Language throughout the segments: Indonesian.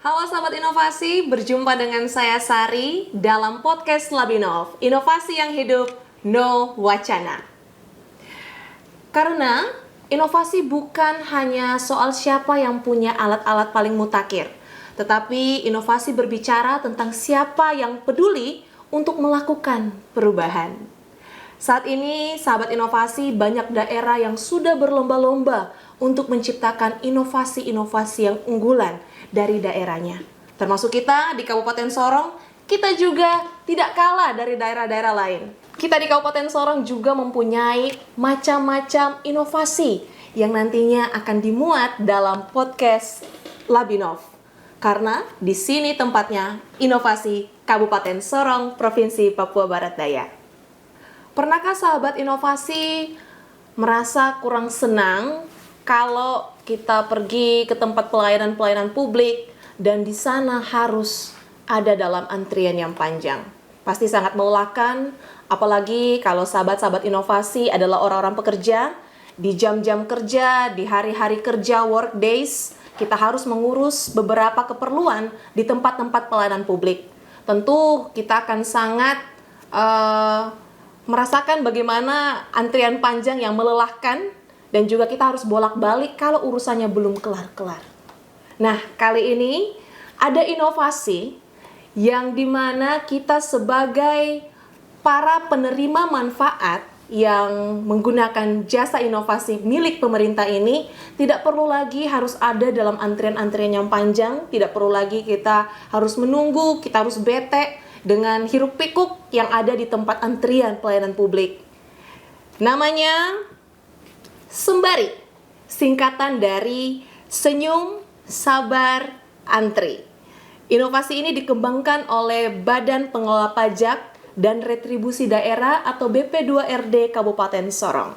Halo sahabat inovasi, berjumpa dengan saya Sari dalam podcast Labinov, inovasi yang hidup, no wacana. Karena inovasi bukan hanya soal siapa yang punya alat-alat paling mutakhir, tetapi inovasi berbicara tentang siapa yang peduli untuk melakukan perubahan. Saat ini, sahabat inovasi, banyak daerah yang sudah berlomba-lomba untuk menciptakan inovasi-inovasi yang unggulan dari daerahnya. Termasuk kita di Kabupaten Sorong, kita juga tidak kalah dari daerah-daerah lain. Kita di Kabupaten Sorong juga mempunyai macam-macam inovasi yang nantinya akan dimuat dalam podcast Labinov. Karena di sini tempatnya inovasi Kabupaten Sorong, Provinsi Papua Barat Daya. Pernahkah sahabat inovasi merasa kurang senang kalau kita pergi ke tempat pelayanan publik dan di sana harus ada dalam antrian yang panjang? Pasti sangat melelahkan, apalagi kalau sahabat-sahabat inovasi adalah orang-orang pekerja. Di jam-jam kerja, di hari-hari kerja, work days, kita harus mengurus beberapa keperluan di tempat-tempat pelayanan publik. Tentu kita akan sangat merasakan bagaimana antrian panjang yang melelahkan dan juga kita harus bolak-balik kalau urusannya belum kelar-kelar. Nah, kali ini ada inovasi yang dimana kita sebagai para penerima manfaat yang menggunakan jasa inovasi milik pemerintah ini tidak perlu lagi harus ada dalam antrian-antrian yang panjang, tidak perlu lagi kita harus menunggu, kita harus bete dengan hiruk pikuk yang ada di tempat antrian pelayanan publik. Namanya Sembari, singkatan dari Senyum, Sabar, Antri. Inovasi ini dikembangkan oleh Badan Pengelola Pajak dan Retribusi Daerah atau BP2RD Kabupaten Sorong.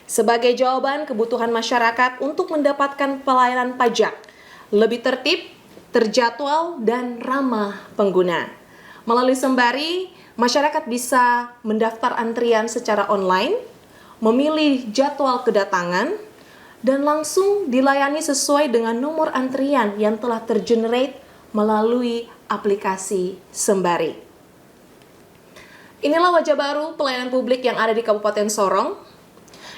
Sebagai jawaban kebutuhan masyarakat untuk mendapatkan pelayanan pajak lebih tertib, terjadwal, dan ramah pengguna. Melalui Sembari, masyarakat bisa mendaftar antrian secara online, memilih jadwal kedatangan, dan langsung dilayani sesuai dengan nomor antrian yang telah tergenerate melalui aplikasi Sembari. Inilah wajah baru pelayanan publik yang ada di Kabupaten Sorong,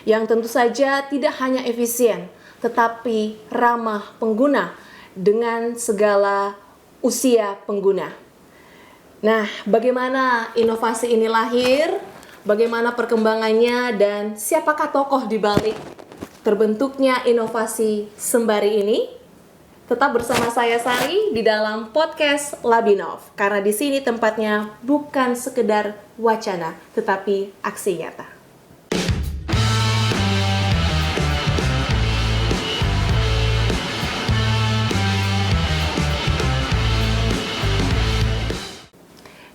yang tentu saja tidak hanya efisien, tetapi ramah pengguna dengan segala usia pengguna. Nah, bagaimana inovasi ini lahir, bagaimana perkembangannya, dan siapakah tokoh di balik terbentuknya inovasi Sembari ini? Tetap bersama saya Sari di dalam podcast Labinov, karena di sini tempatnya bukan sekedar wacana, tetapi aksi nyata.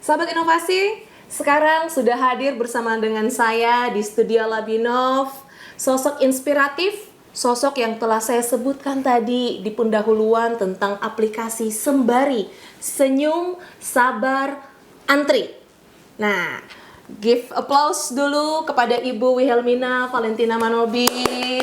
Sahabat inovasi, sekarang sudah hadir bersama dengan saya di studio Labinov, sosok inspiratif, sosok yang telah saya sebutkan tadi di pendahuluan tentang aplikasi Sembari, Senyum, Sabar, Antri. Nah, give applause dulu kepada Ibu Wilhelmina Valentina Manobi.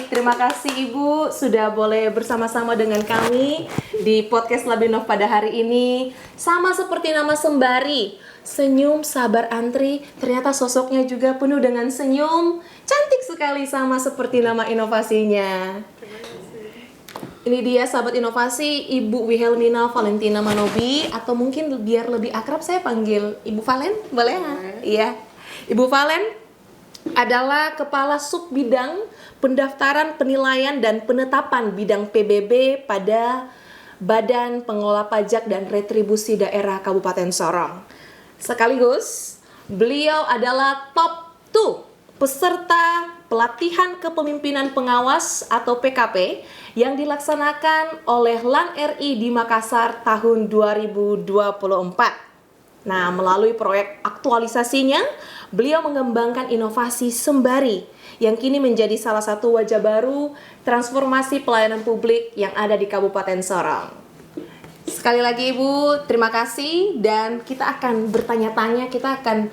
Terima kasih Ibu sudah boleh bersama-sama dengan kami di podcast Labinov pada hari ini. Sama seperti nama Sembari, Senyum, Sabar, Antri, ternyata sosoknya juga penuh dengan senyum. Cantik sekali sama seperti nama inovasinya. Ini dia sahabat inovasi, Ibu Wilhelmina Valentina Manobi, atau mungkin biar lebih akrab saya panggil Ibu Valen, boleh ya? Iya. Ibu Valen adalah Kepala Sub Bidang Pendaftaran Penilaian dan Penetapan Bidang PBB pada Badan Pengelola Pajak dan Retribusi Daerah Kabupaten Sorong. Sekaligus, beliau adalah top 2 peserta pelatihan kepemimpinan pengawas atau PKP yang dilaksanakan oleh LAN RI di Makassar tahun 2024. Nah, melalui proyek aktualisasinya, beliau mengembangkan inovasi Sembari yang kini menjadi salah satu wajah baru transformasi pelayanan publik yang ada di Kabupaten Sorong. Sekali lagi Ibu, terima kasih dan kita akan bertanya-tanya, kita akan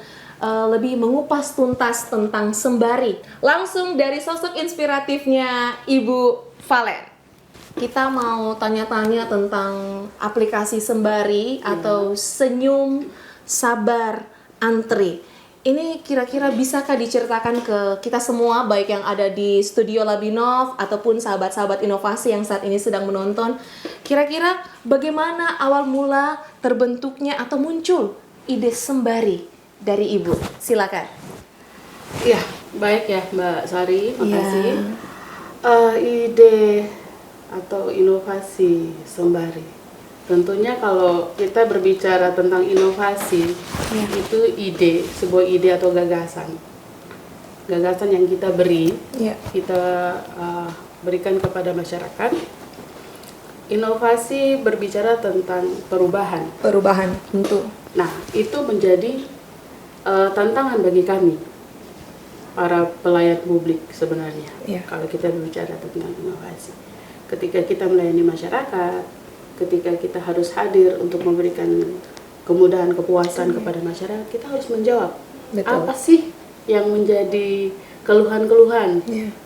lebih mengupas tuntas tentang Sembari. Langsung dari sosok inspiratifnya Ibu Valen. kita mau tanya-tanya tentang aplikasi Sembari atau Senyum Sabar Antri. Ini kira-kira bisakah diceritakan ke kita semua, baik yang ada di studio Labinov ataupun sahabat-sahabat inovasi yang saat ini sedang menonton, kira-kira bagaimana awal mula terbentuknya atau muncul ide Sembari dari Ibu? Silakan. Ya, baik ya Mbak Sari, makasih. Ya. Ide atau inovasi Sembari. Tentunya kalau kita berbicara tentang inovasi, itu ide, sebuah ide atau gagasan. Gagasan yang kita beri, kita berikan kepada masyarakat. Inovasi berbicara tentang perubahan. Perubahan, tentu. Nah, itu menjadi tantangan bagi kami, para pelayan publik sebenarnya. Kalau kita berbicara tentang inovasi, ketika kita melayani masyarakat, ketika kita harus hadir untuk memberikan kemudahan, kepuasan kepada masyarakat, kita harus menjawab. Betul. Apa sih yang menjadi keluhan-keluhan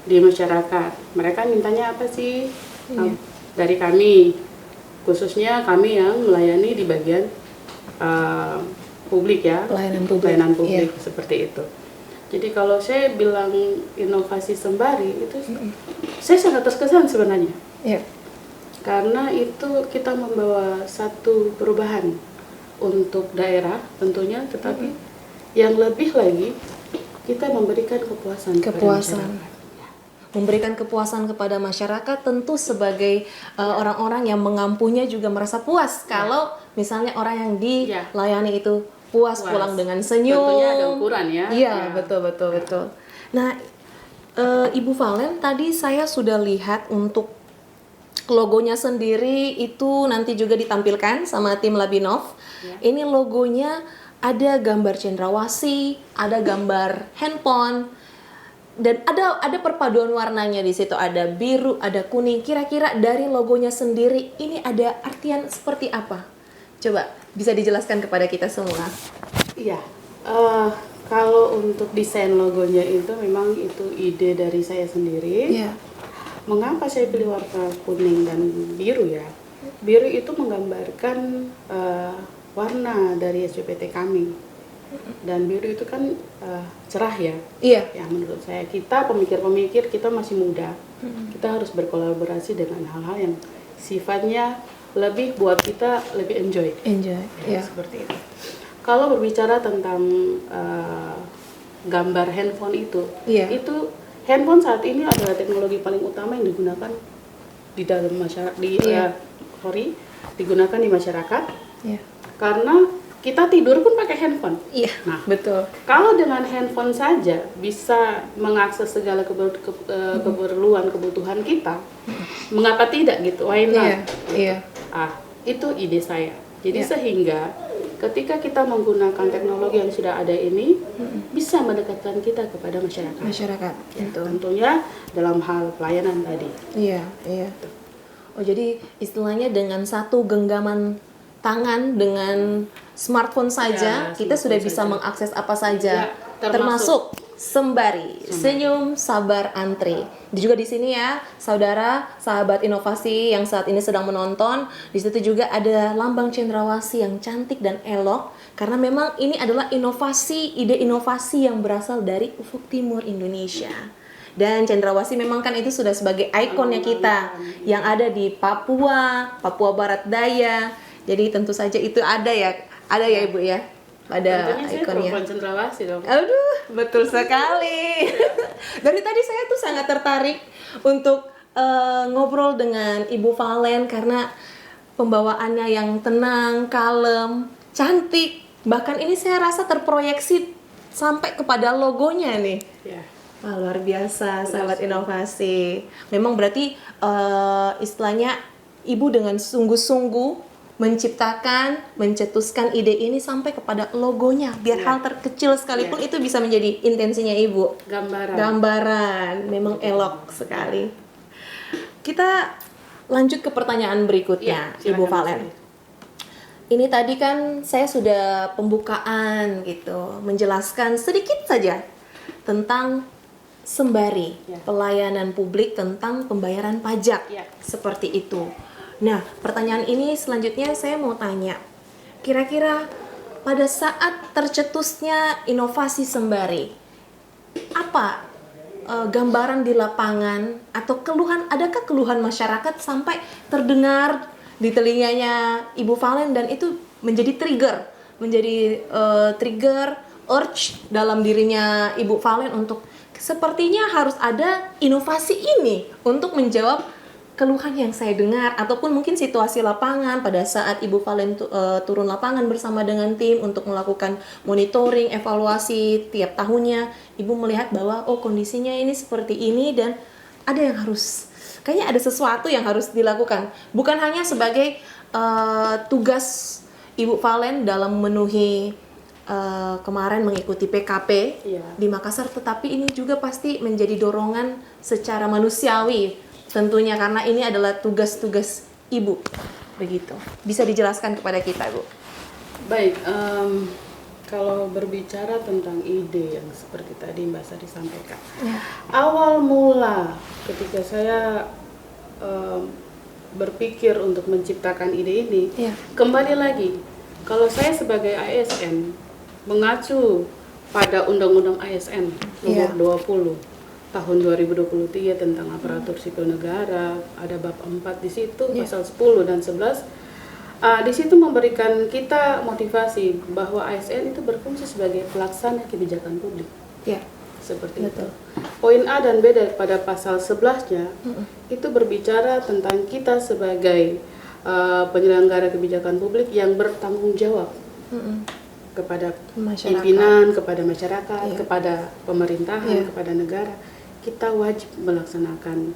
di masyarakat. Mereka mintanya apa sih dari kami, khususnya kami yang melayani di bagian publik ya, pelayanan publik seperti itu. Jadi kalau saya bilang inovasi Sembari itu saya sangat terkesan sebenarnya. Karena itu kita membawa satu perubahan untuk daerah tentunya, tetapi yang lebih lagi kita memberikan kepuasan kepada masyarakat. Memberikan kepuasan kepada masyarakat tentu sebagai orang-orang yang mengampunya juga merasa puas kalau misalnya orang yang dilayani itu puas pulang dengan senyum. Tentunya ada ukuran ya. Iya, betul. Nah, Ibu Valen, tadi saya sudah lihat untuk logonya sendiri itu nanti juga ditampilkan sama tim Labinov. Ini logonya ada gambar cendrawasih, ada gambar handphone, dan ada perpaduan warnanya di situ, ada biru, ada kuning. Kira-kira dari logonya sendiri ini ada artian seperti apa? Coba bisa dijelaskan kepada kita semua. Iya, kalau untuk desain logonya itu memang itu ide dari saya sendiri. Mengapa saya pilih warna kuning dan biru ya? Biru itu menggambarkan warna dari SBPT kami. Dan biru itu kan cerah ya. Ya menurut saya, kita pemikir-pemikir, kita masih muda. Kita harus berkolaborasi dengan hal-hal yang sifatnya lebih buat kita lebih enjoy. Seperti itu. Kalau berbicara tentang gambar handphone itu handphone saat ini adalah teknologi paling utama yang digunakan di dalam masyarakat, digunakan di masyarakat. Karena kita tidur pun pakai handphone. Nah, betul. Kalau dengan handphone saja bisa mengakses segala keperluan, kebutuhan kita, mengapa tidak gitu? Why not? Itu ide saya. Jadi sehingga ketika kita menggunakan teknologi yang sudah ada ini, bisa mendekatkan kita kepada masyarakat. Tentunya dalam hal pelayanan tadi. Oh, jadi istilahnya dengan satu genggaman tangan dengan smartphone saja kita sudah bisa mengakses apa saja, termasuk Sembari, Senyum Sabar Antri. Juga di sini ya, saudara, sahabat inovasi yang saat ini sedang menonton, di situ juga ada lambang cendrawasih yang cantik dan elok, karena memang ini adalah inovasi, ide inovasi yang berasal dari ufuk timur Indonesia. Dan cendrawasih memang kan itu sudah sebagai ikonnya kita yang ada di Papua Barat Daya. Jadi tentu saja itu ada ya Ibu ya. Pada ikonnya. Cendrawasih dong. Aduh, betul sekali. Dari tadi saya tuh sangat tertarik untuk ngobrol dengan Ibu Valen karena pembawaannya yang tenang, kalem, cantik. Bahkan ini saya rasa terproyeksi sampai kepada logonya nih. Wah, luar biasa, sahabat inovasi. Memang berarti istilahnya Ibu dengan sungguh-sungguh mencetuskan ide ini sampai kepada logonya, biar hal terkecil sekalipun itu bisa menjadi intensinya Ibu. Gambaran, memang elok sekali. Kita lanjut ke pertanyaan berikutnya, Ibu Valen. Ini tadi kan saya sudah pembukaan gitu, menjelaskan sedikit saja tentang Sembari, Ya. pelayanan publik tentang pembayaran pajak, Ya. seperti itu. Nah, pertanyaan ini selanjutnya saya mau tanya, kira-kira pada saat tercetusnya inovasi Sembari, apa gambaran di lapangan atau keluhan, adakah keluhan masyarakat sampai terdengar di telinganya Ibu Valen dan itu menjadi trigger urge dalam dirinya Ibu Valen untuk sepertinya harus ada inovasi ini untuk menjawab keluhan yang saya dengar, ataupun mungkin situasi lapangan pada saat Ibu Valen turun lapangan bersama dengan tim untuk melakukan monitoring, evaluasi tiap tahunnya. Ibu melihat bahwa kondisinya ini seperti ini dan ada yang harus, kayaknya ada sesuatu yang harus dilakukan. Bukan hanya sebagai tugas Ibu Valen dalam memenuhi kemarin mengikuti PKP Iya. di Makassar, tetapi ini juga pasti menjadi dorongan secara manusiawi tentunya, karena ini adalah tugas-tugas Ibu. Begitu. Bisa dijelaskan kepada kita, Bu? Baik, kalau berbicara tentang ide yang seperti tadi Mbak Sari sampaikan, awal mula ketika saya berpikir untuk menciptakan ide ini, kembali lagi, kalau saya sebagai ASN mengacu pada Undang-Undang ASN nomor 20 tahun 2023 tentang aparatur sipil negara, ada bab 4 di situ, pasal 10 dan 11. Di situ memberikan kita motivasi bahwa ASN itu berfungsi sebagai pelaksana kebijakan publik. Seperti itu. Poin A dan B pada pasal 11-nya itu berbicara tentang kita sebagai penyelenggara kebijakan publik yang bertanggung jawab kepada pimpinan, kepada masyarakat, kepada pemerintahan, kepada negara. Kita wajib melaksanakan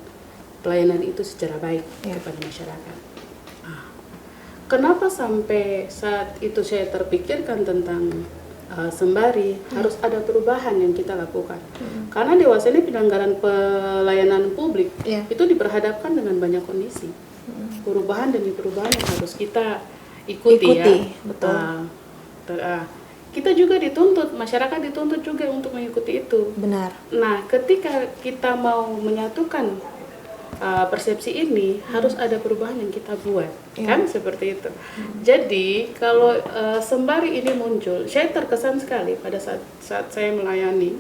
pelayanan itu secara baik kepada masyarakat. Kenapa sampai saat itu saya terpikirkan tentang Sembari harus ada perubahan yang kita lakukan? Karena dewasa ini penyelenggaraan pelayanan publik itu diperhadapkan dengan banyak kondisi, perubahan demi perubahan yang harus kita ikuti. Betul. Kita juga dituntut, masyarakat dituntut juga untuk mengikuti itu. Benar. Nah, ketika kita mau menyatukan persepsi ini, harus ada perubahan yang kita buat, kan seperti itu. Jadi kalau Sembari ini muncul, saya terkesan sekali pada saat saya melayani,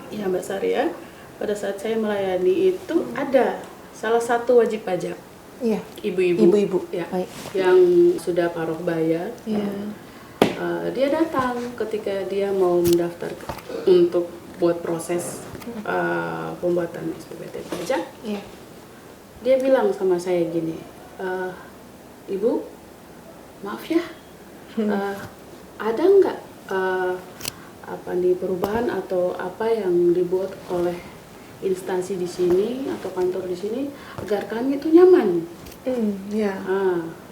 ya Mbak Sari ya, pada saat saya melayani itu ada salah satu wajib pajak, ibu-ibu, yang sudah paruh baya. Dia datang ketika dia mau mendaftar untuk buat proses pembuatan SPPT pajak. Dia bilang sama saya gini, Ibu, maaf ya, ada nggak perubahan atau apa yang dibuat oleh instansi di sini atau kantor di sini agar kami itu nyaman?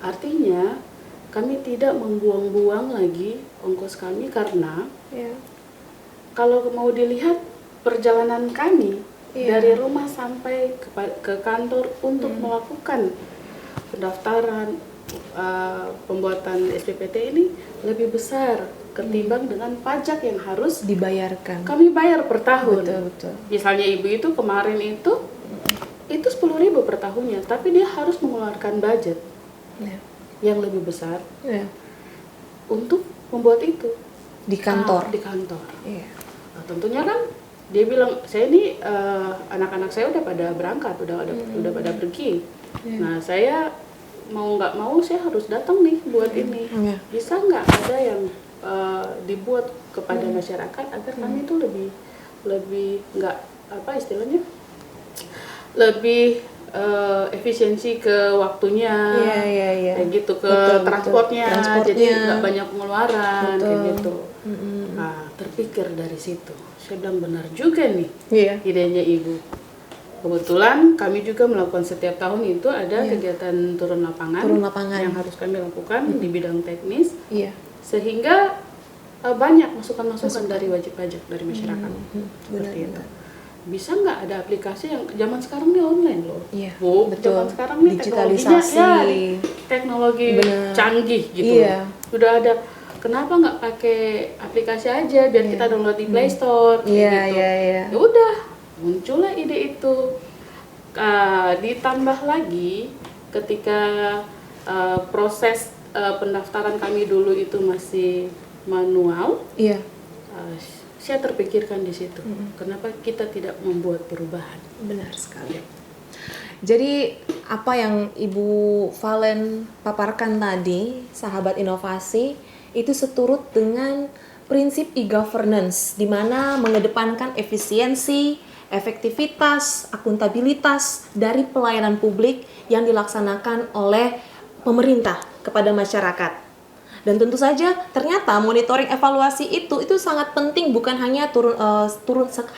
Artinya kami tidak membuang-buang lagi ongkos kami, karena kalau mau dilihat perjalanan kami dari rumah sampai ke kantor untuk melakukan pendaftaran pembuatan SPPT ini lebih besar ketimbang dengan pajak yang harus dibayarkan. Kami bayar per tahun. Betul. Misalnya ibu itu kemarin itu 10.000 per tahunnya, tapi dia harus mengeluarkan budget yang lebih besar untuk membuat itu di kantor. Nah, tentunya kan dia bilang, saya ini anak-anak saya udah pada berangkat, udah pada pergi. Nah, saya mau nggak mau saya harus datang nih buat ini. Bisa nggak ada yang dibuat kepada masyarakat agar kami itu lebih nggak lebih efisiensi ke waktunya, kayak gitu, ke transportnya, jadi nggak banyak pengeluaran, kayak gitu. Nah, terpikir dari situ, saya bilang benar juga nih idenya ibu. Kebetulan kami juga melakukan setiap tahun itu ada kegiatan turun lapangan yang harus kami lakukan di bidang teknis, sehingga banyak masukan-masukan dari wajib pajak dari masyarakat. Seperti itu. Bisa nggak ada aplikasi yang zaman sekarang ini online loh, zaman sekarang ini digitalisasi, teknologi canggih gitu, udah ada kenapa nggak pakai aplikasi aja biar kita download di Play Store kayak gitu. Ya udah, muncullah ide itu. Ditambah lagi ketika proses pendaftaran kami dulu itu masih manual. Saya terpikirkan di situ. Kenapa kita tidak membuat perubahan? Benar sekali. Jadi apa yang Ibu Valen paparkan tadi, sahabat inovasi, itu seturut dengan prinsip e-governance, di mana mengedepankan efisiensi, efektivitas, akuntabilitas dari pelayanan publik yang dilaksanakan oleh pemerintah kepada masyarakat. Dan tentu saja ternyata monitoring evaluasi itu sangat penting, bukan hanya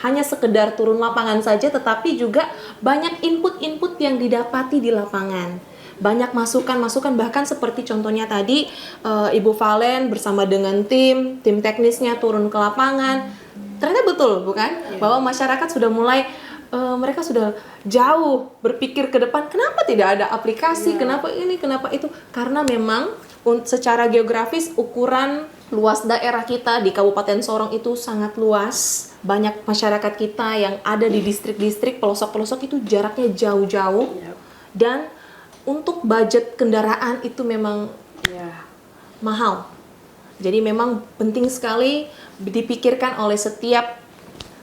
hanya sekedar turun lapangan saja, tetapi juga banyak input-input yang didapati di lapangan. Banyak masukan-masukan, bahkan seperti contohnya tadi Ibu Valen bersama dengan tim teknisnya turun ke lapangan. Ternyata betul, bukan? Bahwa masyarakat sudah mulai mereka sudah jauh berpikir ke depan, kenapa tidak ada aplikasi, kenapa ini, kenapa itu? Karena memang secara geografis ukuran luas daerah kita di Kabupaten Sorong itu sangat luas. Banyak masyarakat kita yang ada di distrik-distrik pelosok-pelosok itu jaraknya jauh-jauh. Dan untuk budget kendaraan itu memang mahal. Jadi memang penting sekali dipikirkan oleh setiap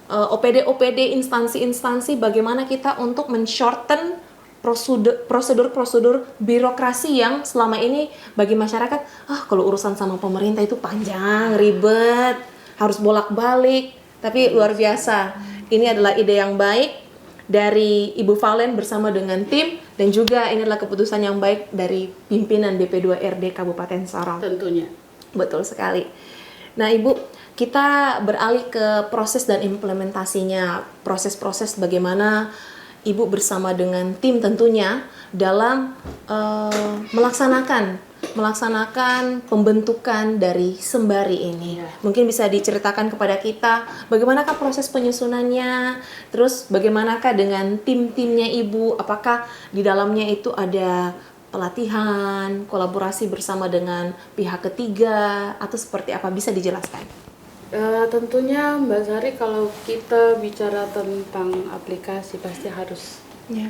OPD instansi-instansi bagaimana kita untuk men-shorten prosedur birokrasi yang selama ini bagi masyarakat, kalau urusan sama pemerintah itu panjang, ribet, harus bolak-balik. Tapi luar biasa, ini adalah ide yang baik dari Ibu Valen bersama dengan tim, dan juga ini adalah keputusan yang baik dari pimpinan BP2RD Kabupaten Sorong. Tentunya. Betul sekali. Nah Ibu, kita beralih ke proses dan implementasinya, proses-proses bagaimana Ibu bersama dengan tim tentunya dalam melaksanakan pembentukan dari Sembari ini. Mungkin bisa diceritakan kepada kita bagaimanakah proses penyusunannya, terus bagaimanakah dengan tim-timnya Ibu, apakah di dalamnya itu ada pelatihan, kolaborasi bersama dengan pihak ketiga, atau seperti apa, bisa dijelaskan? Tentunya Mbak Sari, kalau kita bicara tentang aplikasi pasti harus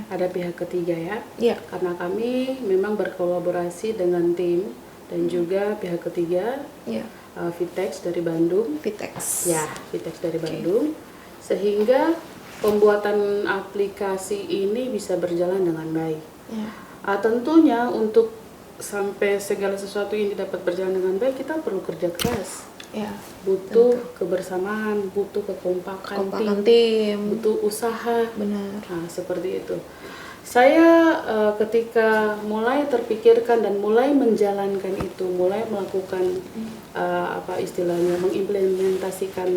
ada pihak ketiga ya. Karena kami memang berkolaborasi dengan tim dan juga pihak ketiga, Vitex dari Bandung. Vitex dari Bandung, sehingga pembuatan aplikasi ini bisa berjalan dengan baik. Tentunya untuk sampai segala sesuatu ini dapat berjalan dengan baik, kita perlu kerja keras. Butuh kebersamaan, butuh kekompakan tim, butuh usaha. Benar. Nah, seperti itu. Saya ketika mulai terpikirkan dan mulai menjalankan itu, mulai melakukan mengimplementasikan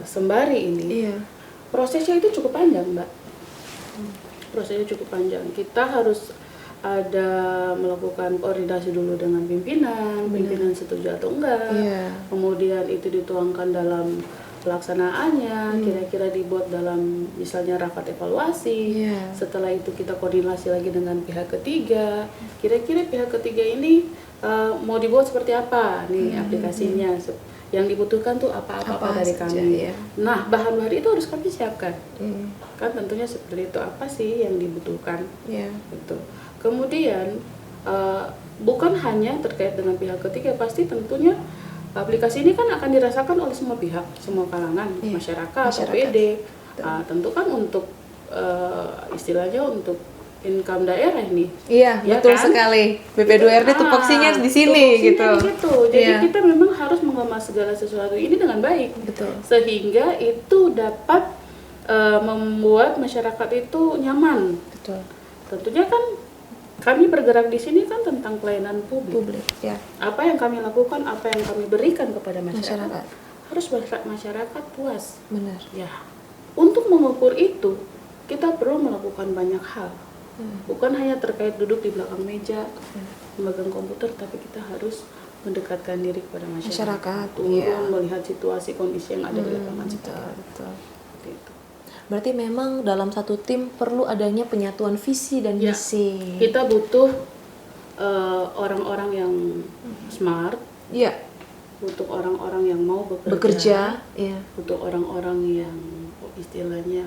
Sembari ini, prosesnya itu cukup panjang, Mbak. Prosesnya cukup panjang. Kita harus melakukan koordinasi dulu dengan pimpinan setuju atau enggak, kemudian itu dituangkan dalam pelaksanaannya, kira-kira dibuat dalam misalnya rapat evaluasi, setelah itu kita koordinasi lagi dengan pihak ketiga, kira-kira pihak ketiga ini mau dibuat seperti apa nih aplikasinya, yang dibutuhkan tuh apa-apa dari kami. Nah, bahan-bahan itu harus kami siapkan, kan tentunya seperti itu, apa sih yang dibutuhkan, gitu. Kemudian bukan hanya terkait dengan pihak ketiga, pasti tentunya aplikasi ini kan akan dirasakan oleh semua pihak, semua kalangan, masyarakat. OPD. Tentu kan untuk istilahnya untuk income daerah ini. Betul kan? Sekali. BP2RD tupoksinya di sini gitu. Jadi kita memang harus mengemas segala sesuatu ini dengan baik. Betul. Sehingga itu dapat membuat masyarakat itu nyaman. Betul. Tentunya kan kami bergerak di sini kan tentang pelayanan publik. Apa yang kami lakukan, apa yang kami berikan kepada masyarakat. Harus masyarakat puas. Benar. Untuk mengukur itu, kita perlu melakukan banyak hal. Bukan hanya terkait duduk di belakang meja, memegang komputer, tapi kita harus mendekatkan diri kepada masyarakat. Turun melihat situasi kondisi yang ada di lapangan sekarang. Itu. Berarti memang dalam satu tim perlu adanya penyatuan visi dan misi. Kita butuh orang-orang yang smart, Iya. Untuk orang-orang yang mau Bekerja, iya. untuk orang-orang yang istilahnya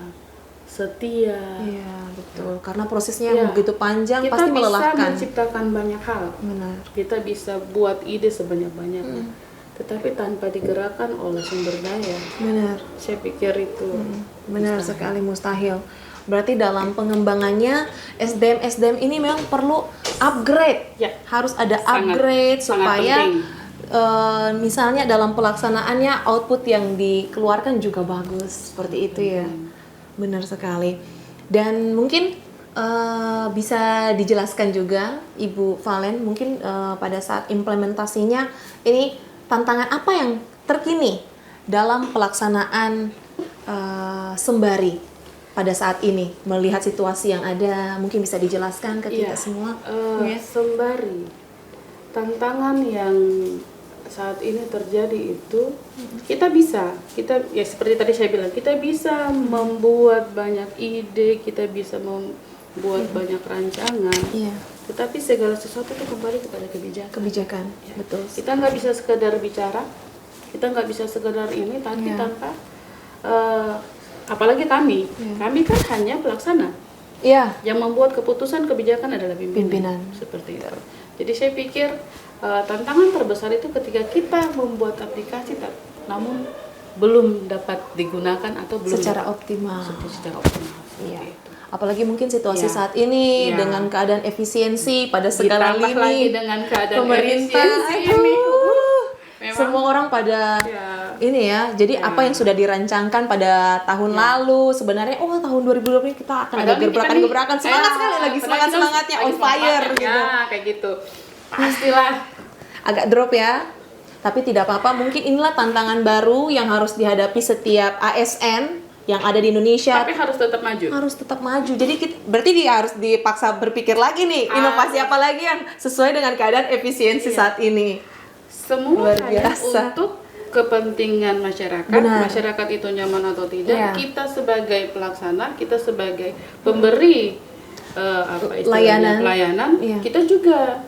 setia. Iya, betul. Karena prosesnya Ya, begitu panjang, kita pasti bisa melelahkan. menciptakan banyak hal. Benar. Kita bisa buat ide sebanyak-banyaknya. Tetapi tanpa digerakkan oleh sumber daya. Benar. Saya pikir itu Benar sekali, mustahil. Berarti dalam pengembangannya SDM ini memang perlu upgrade. Ya. Harus ada Sangat- upgrade sangat supaya penting. misalnya dalam pelaksanaannya output yang dikeluarkan juga bagus. Seperti itu ya. Benar sekali. Dan mungkin bisa dijelaskan juga Ibu Valen, mungkin pada saat implementasinya ini tantangan apa yang terkini dalam pelaksanaan sembari pada saat ini, melihat situasi yang ada, mungkin bisa dijelaskan ke kita semua. Sembari tantangan yang saat ini terjadi itu kita ya seperti tadi saya bilang, kita bisa membuat banyak ide, kita bisa membuat banyak rancangan. Iya. Tetapi segala sesuatu itu kembali kepada kebijakan. Kebijakan, betul. Kita nggak bisa sekedar bicara, kita nggak bisa sekedar ini, tapi tanpa apalagi kami kan hanya pelaksana. Iya. Yang membuat keputusan kebijakan adalah Pimpinan. seperti itu. Jadi saya pikir tantangan terbesar itu ketika kita membuat aplikasi, namun belum dapat digunakan atau belum Secara dapat optimal. secara optimal. Iya. Seperti itu. Apalagi mungkin situasi Iya. saat ini Iya. dengan keadaan efisiensi pada segala Ditambah lini lagi dengan keadaan pemerintah efisiensi aduh, ini. Memang. semua orang pada Ya. ini ya. Jadi apa yang sudah dirancangkan pada tahun lalu sebenarnya tahun 2020 kita akan ada Padahal kita gebrakan-gebrakan. Semangat sekali lagi, padahal kita semangat-semangatnya on lagi fire semangat, gitu. Ya, kayak gitu. Pastilah. Agak drop ya. Tapi tidak apa-apa, mungkin inilah tantangan baru yang harus dihadapi setiap ASN yang ada di Indonesia. Tapi harus tetap maju. Harus tetap maju. Jadi berarti dia harus dipaksa berpikir lagi nih, inovasi apa lagi yang sesuai dengan keadaan efisiensi saat ini. Semua Luar hanya biasa. untuk kepentingan masyarakat. Benar. Masyarakat itu nyaman atau tidak. Iya. Kita sebagai pelaksana, kita sebagai pemberi istilahnya, pelayanan, Iya. kita juga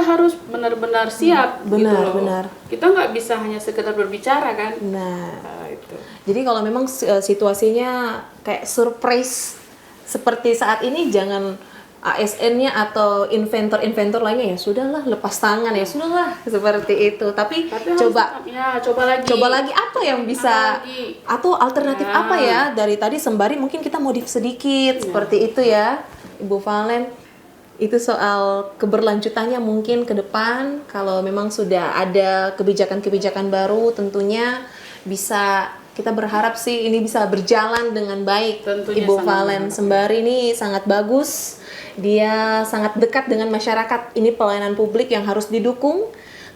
harus benar-benar siap. Benar, gitu loh. benar. Kita nggak bisa hanya sekedar berbicara kan. Nah, Itu. jadi kalau memang situasinya kayak surprise seperti saat ini, jangan ASN-nya atau inventor-inventor lainnya ya sudahlah lepas tangan ya sudahlah seperti itu. Tapi harus coba coba lagi. Apa yang bisa lagi. atau alternatif apa ya dari tadi sembari mungkin kita modif sedikit seperti itu ya Ibu Valen. Itu soal keberlanjutannya mungkin ke depan kalau memang sudah ada kebijakan-kebijakan baru tentunya bisa, kita berharap sih ini bisa berjalan dengan baik. Tentunya Ibu sangat Valen bagus. Sembari ini sangat bagus. Dia sangat dekat dengan masyarakat. Ini pelayanan publik yang harus didukung.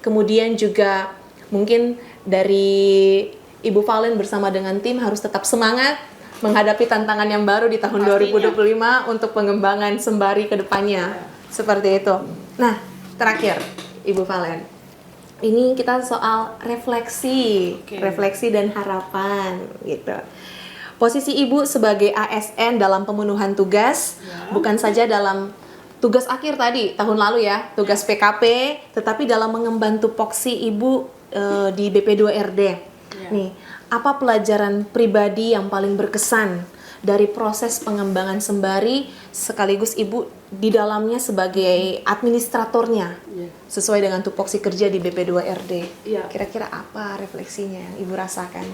Kemudian juga mungkin dari Ibu Valen bersama dengan tim harus tetap semangat menghadapi tantangan yang baru di tahun Pastinya. 2025 untuk pengembangan sembari ke depannya. Seperti itu. Nah, terakhir Ibu Valen. Ini kita soal refleksi, Oke. refleksi dan harapan gitu. Posisi Ibu sebagai ASN dalam pemenuhan tugas, bukan saja dalam tugas akhir tadi tahun lalu ya, tugas PKP, tetapi dalam mengemban tupoksi Ibu di BP2RD. Nih, apa pelajaran pribadi yang paling berkesan dari proses pengembangan sembari sekaligus Ibu di dalamnya sebagai administratornya sesuai dengan tupoksi kerja di BP2RD? Iya. Kira-kira apa refleksinya yang Ibu rasakan?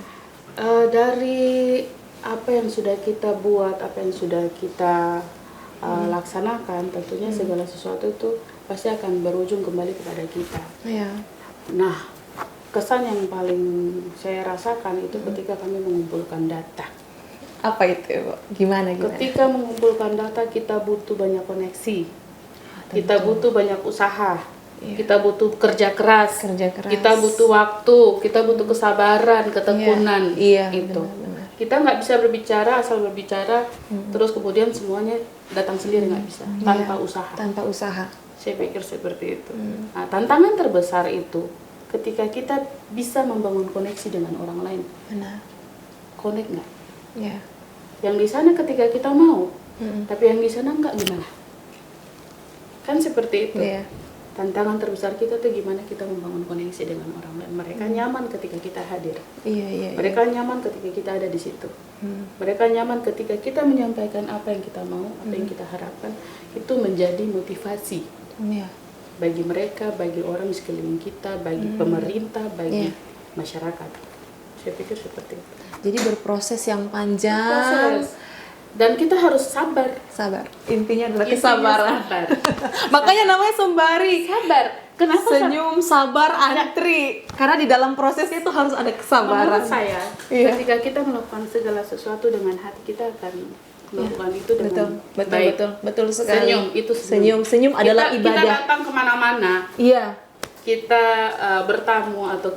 Dari apa yang sudah kita buat, apa yang sudah kita laksanakan, tentunya segala sesuatu itu pasti akan berujung kembali kepada kita. Iya. Nah, kesan yang paling saya rasakan itu ketika kami mengumpulkan data. Apa itu, Bu? Gimana? Ketika mengumpulkan data, kita butuh banyak koneksi, kita butuh banyak usaha, kita butuh kerja keras, kita butuh waktu, kita butuh kesabaran, ketekunan. Iya, itu. benar-benar. Kita nggak bisa berbicara asal berbicara, terus kemudian semuanya datang sendiri, nggak bisa tanpa usaha. Tanpa usaha. Saya pikir seperti itu. Nah, tantangan terbesar itu ketika kita bisa membangun koneksi dengan orang lain. Benar. Connect nggak? Ya. Yang di sana ketika kita mau, tapi yang di sana nggak, gimana? Kan seperti itu. Iya. tantangan terbesar kita tuh gimana kita membangun koneksi dengan orang lain. Mereka nyaman ketika kita hadir. Mereka nyaman ketika kita ada di situ. Mereka nyaman ketika kita menyampaikan apa yang kita mau, apa yang kita harapkan. Itu menjadi motivasi bagi mereka, bagi orang di sekeliling kita, bagi pemerintah, bagi masyarakat. Saya pikir seperti itu. Jadi berproses yang panjang. Dan kita harus sabar. Intinya adalah kesabaran. Makanya namanya sembari. Sabar. Kenapa? Senyum, sabar, antri. Karena di dalam prosesnya itu harus ada kesabaran. Menurut saya, ketika kita melakukan segala sesuatu dengan hati, kita akan melakukan itu dengan baik. Betul sekali. Senyum adalah ibadah. Kita datang kemana-mana. Iya. Kita bertamu atau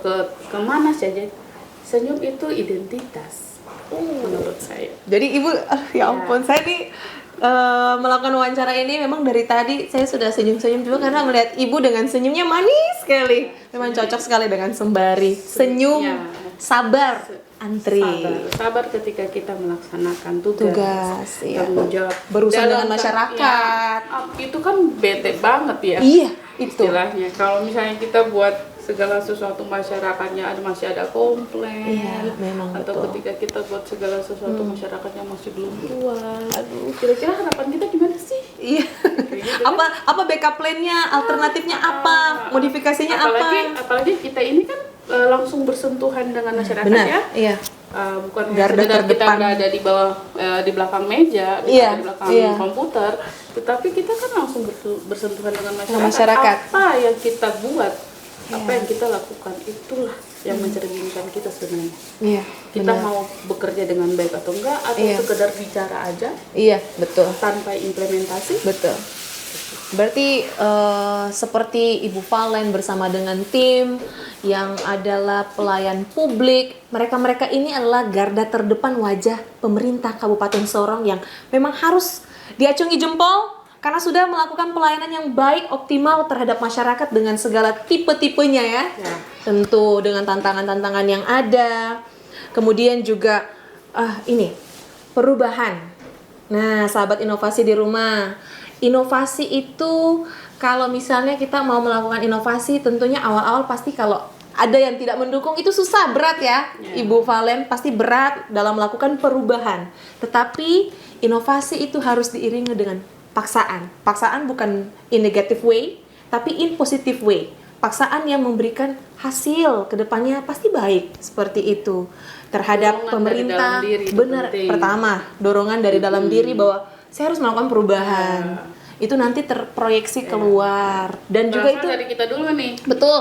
kemana saja. Senyum itu identitas. Menurut saya. Jadi Ibu, ya ampun, saya nih melakukan wawancara ini memang dari tadi saya sudah senyum-senyum juga karena melihat Ibu dengan senyumnya manis sekali. Memang cocok sekali dengan sembari. Senyum, sabar, antri. Sabar ketika kita melaksanakan tugas tanggung jawab. Berurusan dengan masyarakat. Itu kan bete banget ya. Iya, itu. Istilahnya. Kalau misalnya kita buat segala sesuatu masyarakatnya masih ada komplain, memang atau betul. ketika kita buat segala sesuatu masyarakatnya masih belum puas, kira-kira harapan kita gimana sih? Iya. Gitu, apa backup plan-nya, alternatifnya apa, modifikasinya apalagi kita ini kan langsung bersentuhan dengan masyarakat. Benar, ya. Iya. Bukan Garda sekedar kita terdepan. berada di bawah di belakang meja, di belakang komputer, tetapi kita kan langsung bersentuhan dengan masyarakat. Apa yang kita buat, apa yang kita lakukan, itulah yang mencerminkan kita sebenarnya. Kita mau bekerja dengan baik atau enggak, atau sekedar bicara aja. Iya, betul. Tanpa implementasi. Betul. Berarti seperti Ibu Valen bersama dengan tim yang adalah pelayan publik, mereka ini adalah garda terdepan wajah pemerintah Kabupaten Sorong yang memang harus diacungi jempol karena sudah melakukan pelayanan yang baik, optimal terhadap masyarakat dengan segala tipe-tipenya ya. Tentu dengan tantangan-tantangan yang ada. Kemudian juga ini perubahan. Nah, sahabat inovasi di rumah, inovasi itu kalau misalnya kita mau melakukan inovasi, tentunya awal-awal pasti kalau ada yang tidak mendukung itu susah, berat ya. Ibu Valen pasti berat dalam melakukan perubahan. Tetapi inovasi itu harus diiringi dengan paksaan. Paksaan bukan in negative way, tapi in positive way. Paksaan yang memberikan hasil kedepannya pasti baik, seperti itu. Terhadap dorongan pemerintah, benar. Pertama, dorongan dari dalam diri bahwa saya harus melakukan perubahan. Itu nanti terproyeksi keluar. Dan juga itu dari kita dulu nih. Betul.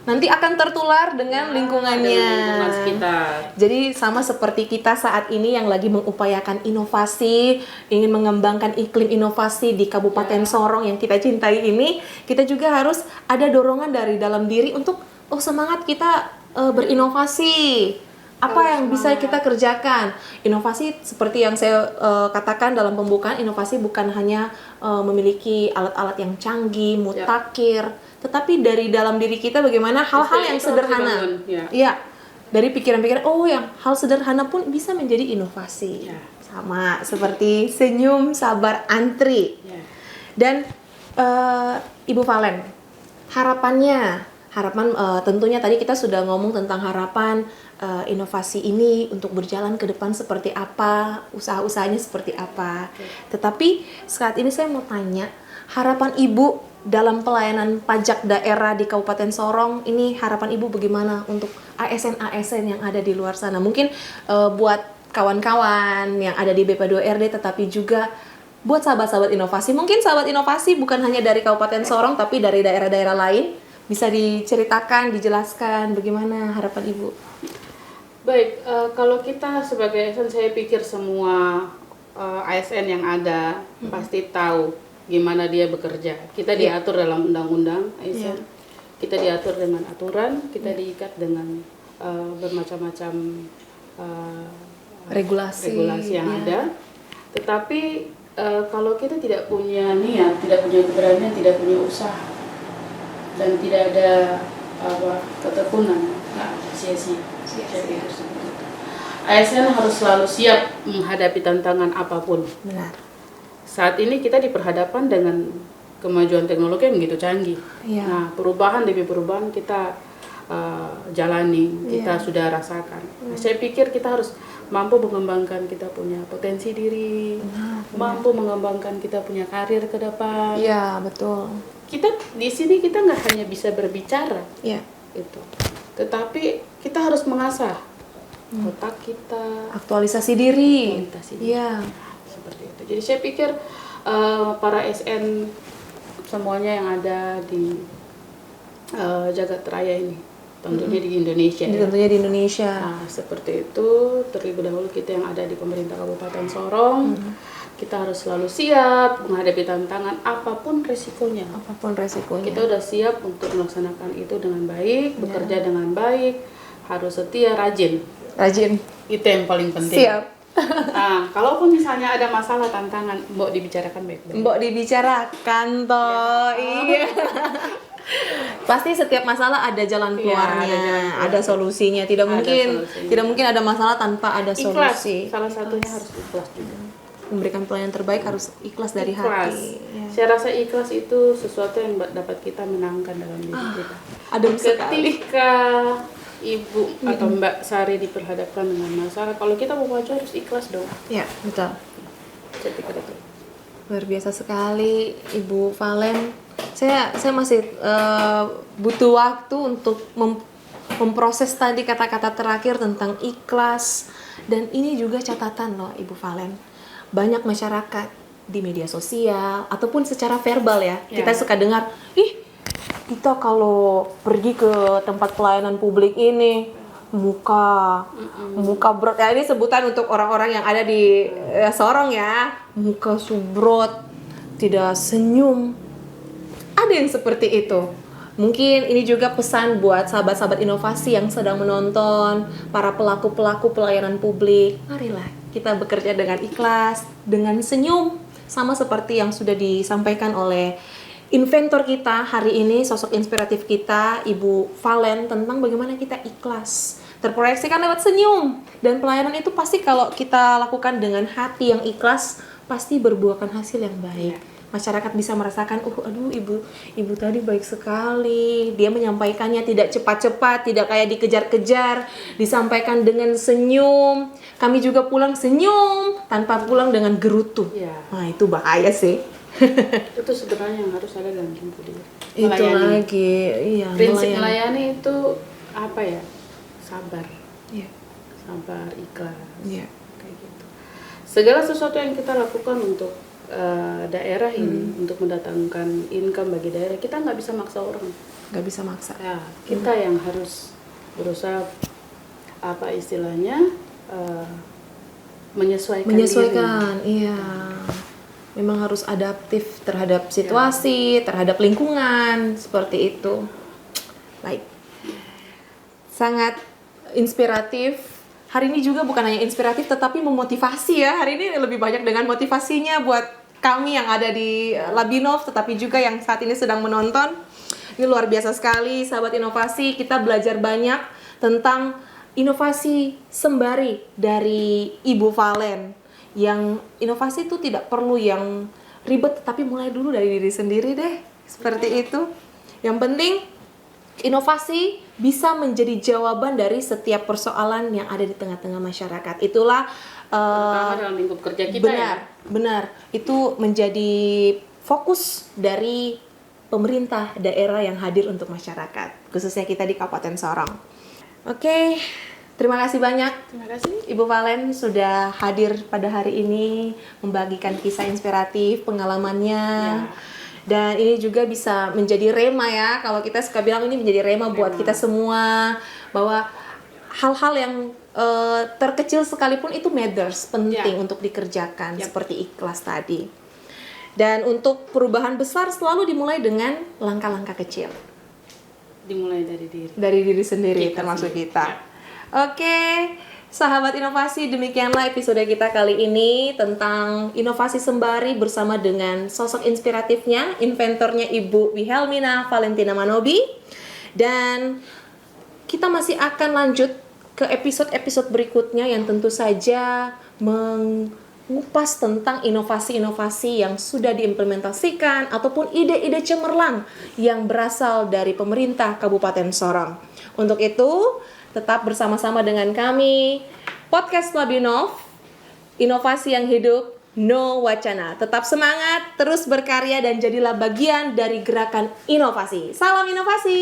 Nanti akan tertular dengan lingkungannya. Lingkungan sekitar. Jadi sama seperti kita saat ini yang lagi mengupayakan inovasi, ingin mengembangkan iklim inovasi di Kabupaten Sorong yang kita cintai ini, kita juga harus ada dorongan dari dalam diri untuk semangat kita berinovasi. Apa yang bisa kita kerjakan? Inovasi seperti yang saya katakan dalam pembukaan, inovasi bukan hanya memiliki alat-alat yang canggih, mutakhir, tetapi dari dalam diri kita bagaimana hal-hal yang sederhana. Iya. Dari pikiran-pikiran, yang hal sederhana pun bisa menjadi inovasi. Sama seperti senyum, sabar, antri. Dan Ibu Valen, harapan tentunya tadi kita sudah ngomong tentang harapan inovasi ini untuk berjalan ke depan seperti apa, usaha-usahanya seperti apa. Tetapi saat ini saya mau tanya, harapan Ibu dalam pelayanan pajak daerah di Kabupaten Sorong ini, harapan Ibu bagaimana untuk ASN-ASN yang ada di luar sana? Mungkin buat kawan-kawan yang ada di BP2RD, tetapi juga buat sahabat-sahabat inovasi. Mungkin sahabat inovasi bukan hanya dari Kabupaten Sorong, tapi dari daerah-daerah lain. Bisa diceritakan, dijelaskan bagaimana harapan Ibu? Baik, kalau kita sebagai ASN, saya pikir semua ASN yang ada pasti tahu gimana dia bekerja. Kita diatur dalam undang-undang ASN, kita diatur dengan aturan, kita diikat dengan bermacam-macam regulasi yang ada. Tetapi kalau kita tidak punya niat, tidak punya keberanian, tidak punya usaha, dan tidak ada ketekunan, sia-sia. ASN harus selalu siap menghadapi tantangan apapun. Benar. Saat ini kita diperhadapkan dengan kemajuan teknologi yang begitu canggih. Iya. Nah, perubahan demi perubahan kita jalani, kita sudah rasakan. Nah, saya pikir kita harus mampu mengembangkan kita punya potensi diri, mampu mengembangkan kita punya karir ke depan. Iya, betul. Kita di sini kita nggak hanya bisa berbicara, Iya. itu, tetapi kita harus mengasah otak kita, Aktualisasi diri. Aktualisasi diri. Iya. Seperti itu. Jadi saya pikir para SN semuanya yang ada di jagat raya ini, tentunya di Indonesia. Tentunya di Indonesia. Nah, seperti itu. Terlebih dahulu kita yang ada di pemerintah Kabupaten Sorong, kita harus selalu siap menghadapi tantangan apapun resikonya. Apapun resikonya. Kita udah siap untuk melaksanakan itu dengan baik, bekerja dengan baik, harus setia, rajin. Rajin. Itu yang paling penting. Siap. Nah, kalaupun misalnya ada masalah tantangan, mbok dibicarakan baik-baik. Mbok dibicarakan toh. Iya. Pasti setiap masalah ada jalan keluarnya, ada solusinya. Tidak mungkin ada masalah tanpa ada Ikhlas. solusi. Salah satunya harus ikhlas juga. Memberikan pelayanan terbaik harus ikhlas dari Ikhlas. hati. Ya. Saya rasa ikhlas itu sesuatu yang dapat kita menangkan dalam diri kita. Adem sekali. Ketika Ibu atau Mbak Sari diperhadapkan dengan masalah, kalau kita mau maju harus ikhlas dong. Ya, betul. Saya pikir itu. Luar biasa sekali Ibu Valen. Saya masih butuh waktu untuk memproses tadi kata-kata terakhir tentang ikhlas. Dan ini juga catatan loh Ibu Valen. Banyak masyarakat di media sosial ataupun secara verbal ya. Kita suka dengar, kita kalau pergi ke tempat pelayanan publik ini muka berat ya, ini sebutan untuk orang-orang yang ada di Sorong ya, muka subrot, tidak senyum. Ada yang seperti itu. Mungkin ini juga pesan buat sahabat-sahabat inovasi yang sedang menonton, para pelaku-pelaku pelayanan publik. Marilah kita bekerja dengan ikhlas, dengan senyum, sama seperti yang sudah disampaikan oleh inventor kita hari ini, sosok inspiratif kita, Ibu Valen, tentang bagaimana kita ikhlas. Terproyeksikan lewat senyum. Dan pelayanan itu pasti kalau kita lakukan dengan hati yang ikhlas, pasti berbuahkan hasil yang baik. Masyarakat bisa merasakan, aduh ibu tadi baik sekali. Dia menyampaikannya tidak cepat-cepat, tidak kayak dikejar-kejar, disampaikan dengan senyum. Kami juga pulang senyum, tanpa pulang dengan gerutu. Nah, itu bahaya sih. Itu sebenarnya yang harus ada dalam tempo diri. Itu lagi, iya. Prinsip melayani itu apa ya? Sabar. Iya. Sabar, ikhlas. Iya. Kayak gitu. Segala sesuatu yang kita lakukan untuk daerah ini, untuk mendatangkan income bagi daerah, kita nggak bisa maksa orang. Nggak bisa maksa. Ya, kita yang harus berusaha apa istilahnya menyesuaikan diri. Iya. Memang harus adaptif terhadap situasi, terhadap lingkungan, seperti itu. Baik. Sangat inspiratif. Hari ini juga bukan hanya inspiratif, tetapi memotivasi ya. Hari ini lebih banyak dengan motivasinya buat kami yang ada di Labinov, tetapi juga yang saat ini sedang menonton. Ini luar biasa sekali, sahabat inovasi. Kita belajar banyak tentang inovasi sembari dari Ibu Valen. Yang inovasi itu tidak perlu yang ribet, tapi mulai dulu dari diri sendiri deh. Seperti itu. Yang penting inovasi bisa menjadi jawaban dari setiap persoalan yang ada di tengah-tengah masyarakat. Itulah terutama dalam lingkup kerja kita. Benar. Itu menjadi fokus dari pemerintah daerah yang hadir untuk masyarakat, khususnya kita di Kabupaten Sorong. Oke. Terima kasih banyak. Terima kasih Ibu Valen sudah hadir pada hari ini membagikan kisah inspiratif, pengalamannya. Dan ini juga bisa menjadi rema ya. Kalau kita suka bilang ini menjadi rema buat kita semua, bahwa hal-hal yang terkecil sekalipun itu matters, penting untuk dikerjakan, seperti ikhlas tadi. Dan untuk perubahan besar selalu dimulai dengan langkah-langkah kecil. Dimulai dari diri. Dari diri sendiri, termasuk kita. Oke, sahabat inovasi, demikianlah episode kita kali ini tentang inovasi sembari bersama dengan sosok inspiratifnya, inventornya Ibu Wilhelmina Valentina Manobi. Dan kita masih akan lanjut ke episode-episode berikutnya yang tentu saja mengupas tentang inovasi-inovasi yang sudah diimplementasikan ataupun ide-ide cemerlang yang berasal dari pemerintah Kabupaten Sorong. Untuk itu, tetap bersama-sama dengan kami, Podcast Labinov, inovasi yang hidup, no wacana. Tetap semangat, terus berkarya dan jadilah bagian dari gerakan inovasi. Salam inovasi!